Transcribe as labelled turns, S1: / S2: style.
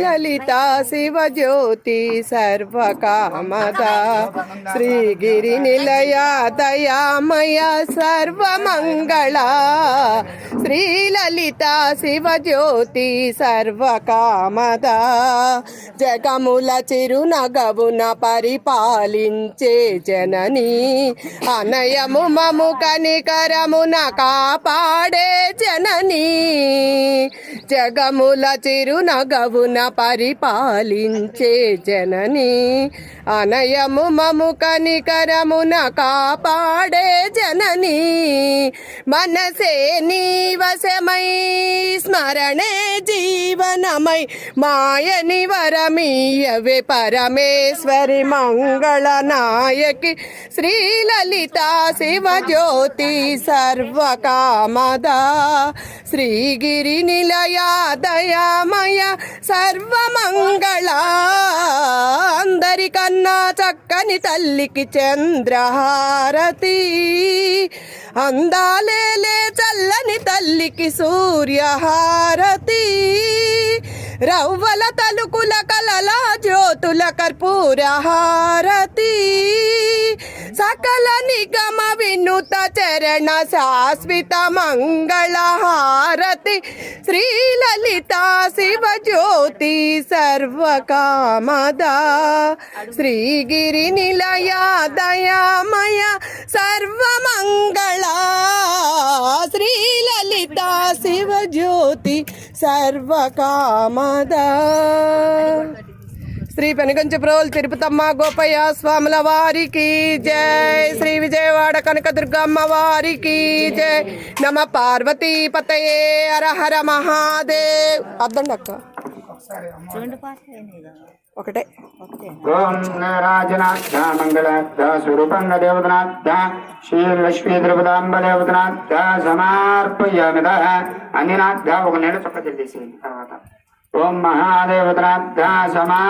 S1: లలితా శివజ్యోతి సర్వకామద శ్రీగిరి నిలయ దయామయ సర్వమంగళ శ్రీలలితా శివజ్యోతి సర్వకామద జగముల చిరునగవున పరిపాలించే జనని అనయము మము కనికరమున కాపాడే జనని జగముల చిరునగవున పరిపాలించే జనని అనయము మము కనికరమున కాపాడే జనని మనసే నీ వశమై స్మరణే జీవనమై మాయని వరమీయవే పరమేశ్వరి మంగళ నాయకి శ్రీలలితా శివజ్యోతి సర్వకామద శ్రీగిరి నిలయ దయామయ సర్వమంగళ అందరికన్నా చక్కని తల్లికి చంద్రహారతి అందాలేలే చల్లని తల్లికి సూర్యహారతి రవ్వల తలుకుల కలల జ్యోతుల కర్పూర హారతి సకల నిగమ వినుత చరణ శాశ్వత మంగళ హారతి శ్రీలలితా శివజ్యోతి సర్వకామద శ్రీగిరి నిలయ దయామయ సర్వమంగళ శ్రీలలితా శివజ్యోతి సర్వకామద. శ్రీ పెనుగంచిప్రోలు తిరుపతమ్మ గోపయ్య స్వాముల వారికి జై. శ్రీ విజయవాడ కనకదుర్గమ్మ వారికి జై. నమ పార్వతీ పతయే హర హర మహాదేవ్. అద్దండి అక్క ఒకటే.
S2: ఓం రాజనాథ మంగళార్థ స్వరూపంగ దేవతనాథ శ్రీ లక్ష్మీ ద్రవదాంబ దేవతనాథ సమర్పయామిద అన్నినాథ ఒక నెల చొక్క చెల్లేసి తర్వాత ఓం మహాదేవతనాథ సమా